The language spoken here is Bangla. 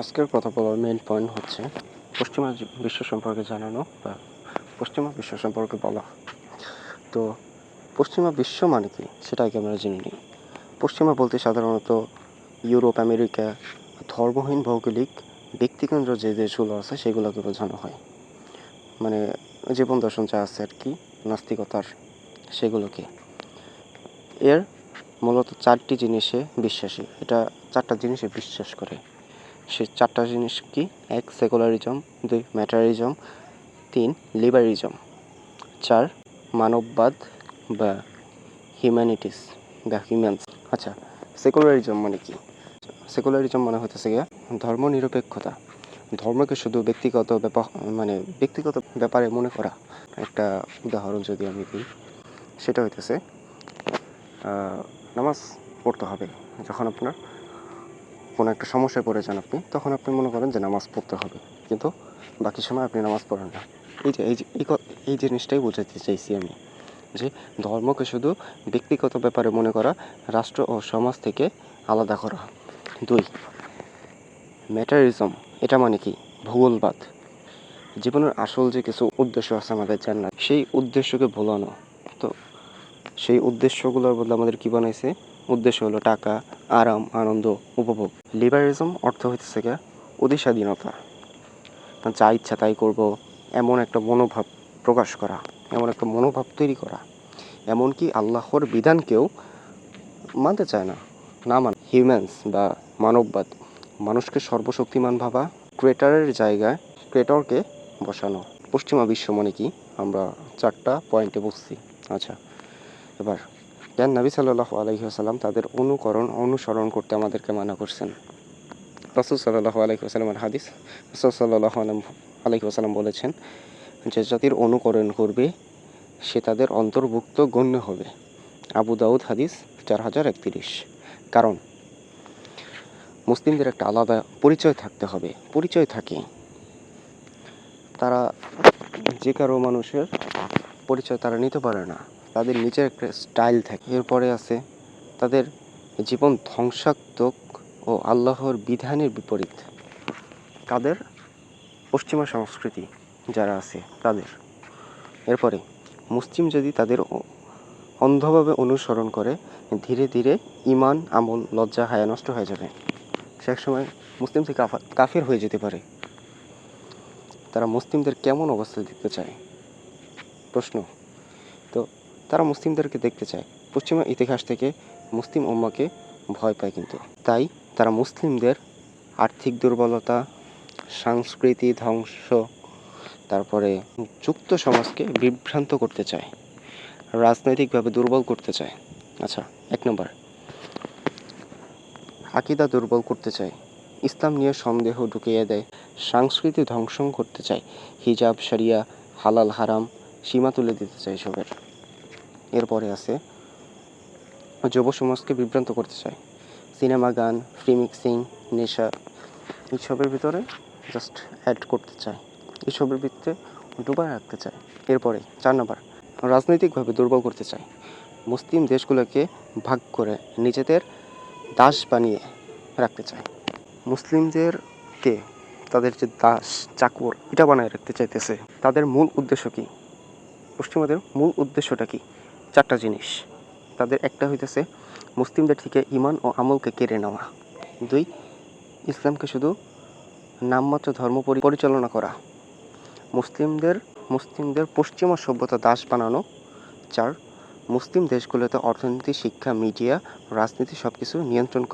আজকের কথা বলার মেইন পয়েন্ট হচ্ছে পশ্চিমা বিশ্ব সম্পর্কে জানানো বা পশ্চিমা বিশ্ব সম্পর্কে বলা। তো পশ্চিমা বিশ্ব মানে কি সেটা আগে আমরা জেনে নিই। পশ্চিমা বলতে সাধারণত ইউরোপ, আমেরিকা, ধর্মহীন ভৌগোলিক ব্যক্তিকেন্দ্র যে দেশগুলো আছে সেগুলোকে বোঝানো হয়। মানে জীবন দর্শন যা আছে আর কি, নাস্তিকতার সেগুলোকে। এর মূলত চারটি জিনিসে বিশ্বাসী, এটা চারটা জিনিসে বিশ্বাস করে। সে চারটা জিনিস কি? 1 সেকুলারিজম, 2 ম্যাটারিজম, 3 লিবারিজম, 4 মানববাদ বা হিউম্যানিটিস বা হিউম্যানস। আচ্ছা, সেকুলারিজম মানে কি? সেকুলারিজম মানে হতেছে গিয়া ধর্মনিরপেক্ষতা। ধর্মকে শুধু ব্যক্তিগত ব্যাপারে মনে করা। একটা উদাহরণ যদি আমি দিই, সেটা হইতেছে নামাজ পড়তে হবে। যখন আপনার কোনো একটা সমস্যায় পড়ে যান আপনি, তখন আপনি মনে করেন যে নামাজ পড়তে হবে, কিন্তু বাকি সময় আপনি নামাজ পড়েন না। এই জিনিসটাই বোঝাতে চাইছি আমি, যে ধর্মকে শুধু ব্যক্তিগত ব্যাপারে মনে করা, রাষ্ট্র ও সমাজ থেকে আলাদা করা। 2 ম্যাটারিজম, এটা মানে কি? ভূগোলবাদ। জীবনের আসল যে কিছু উদ্দেশ্য আছে আমাদের জানার, সেই উদ্দেশ্যকে ভোলানো। তো সেই উদ্দেশ্যগুলোর বদলে আমাদের কি বানাইছে? উদ্দেশ্য হলো টাকা, আরাম, আনন্দ, উপভোগ। লিবারিজম অর্থ হইতেছে গিয়া অধিস্বাধীনতা, যা ইচ্ছা তাই করব, এমন একটা মনোভাব প্রকাশ করা, এমন একটা মনোভাব তৈরি করা, এমনকি আল্লাহর বিধানকেও মানতে চায় না, হিউম্যানস বা মানববাদ, মানুষকে সর্বশক্তিমান ভাবা, ক্রিয়েটরের জায়গায় ক্রিয়েটরকে বসানো। পশ্চিমা বিশ্ব মানে কি আমরা 4টা পয়েন্টে বুঝছি। আচ্ছা, এবার জ্ঞান নবী সাল্লাল্লাহু আলাইহি ওয়াসাল্লাম তাদের অনুসরণ করতে আমাদেরকে মানা করছেন। রাসূল সাল্লাল্লাহু আলাইহি ওয়াসাল্লামের হাদিস, রাসূল সাল্লাল্লাহু আলাইহি ওয়াসাল্লাম বলেছেন, যে জাতির অনুকরণ করবে সে তাদের অন্তর্ভুক্ত গণ্য হবে। আবু দাউদ হাদিস 4031। কারণ মুসলিমদের একটা আলাদা পরিচয় থাকতে হবে। পরিচয় থাকে, তারা যে কারো মানুষের পরিচয় তারা নিতে পারে না, তাদের নিজের একটা স্টাইল থাকে। এরপরে আছে তাদের জীবন ধ্বংসাত্মক ও আল্লাহর বিধানের বিপরীত। তাদের পশ্চিমা সংস্কৃতি যারা আছে তাদের। এরপরে মুসলিম যদি তাদের অন্ধভাবে অনুসরণ করে, ধীরে ধীরে ঈমান, আমল, লজ্জা, হায়া নষ্ট হয়ে যাবে। সে একসময় মুসলিম থেকে কাফির হয়ে যেতে পারে। তারা মুসলিমদের কেমন অবস্থা দেখতে চায়? প্রশ্ন। তো তারা মুসলিমদেরকে দেখতে চায় পশ্চিমা ইতিহাস থেকে মুসলিম উম্মাহকে ভয় পায়, কিন্তু তাই তারা মুসলিমদের আর্থিক দুর্বলতা, সংস্কৃতি ধ্বংস, তারপরে যুক্ত সমাজকে বিভ্রান্ত করতে চায়, রাজনৈতিকভাবে দুর্বল করতে চায়। আচ্ছা, 1 নম্বর, আকীদা দুর্বল করতে চায়, ইসলাম নিয়ে সন্দেহ ঢুকিয়ে দেয়, সংস্কৃতি ধ্বংস করতে চায়, হিজাব, শরিয়া, হালাল হারাম সীমা তুলে দিতে চায় সবের। এরপরে আছে যুব সমাজকে বিভ্রান্ত করতে চায়, সিনেমা, গান, ফ্রি মিক্সিং, নেশা এইসবের ভিতরে জাস্ট অ্যাড করতে চায়, এইসবের ভিতরে ডুবায় রাখতে চায়। এরপরে 4 নম্বর, রাজনৈতিকভাবে দুর্বল করতে চায়, মুসলিম দেশগুলোকে ভাগ করে নিজেদের দাস বানিয়ে রাখতে চায়। মুসলিমদেরকে তাদের যে দাস, চাকর, এটা বানায় রাখতে চাইতেছে। তাদের মূল উদ্দেশ্য কি? পশ্চিমাদের মূল উদ্দেশ্যটা কি? 4টা জিনিস। তাদের একটা হইতেছে মুসলিমদের থেকে ঈমান ও আমলকে কেড়ে নেওয়া। 2 ইসলামকে শুধু নামমাত্র ধর্ম পরিচালনা করা। মুসলিমদের পশ্চিমা সভ্যতা দাস বানানো। 4 মুসলিম দেশগুলোতে অর্থনীতি, শিক্ষা, মিডিয়া, রাজনীতি সবকিছু নিয়ন্ত্রণ করা।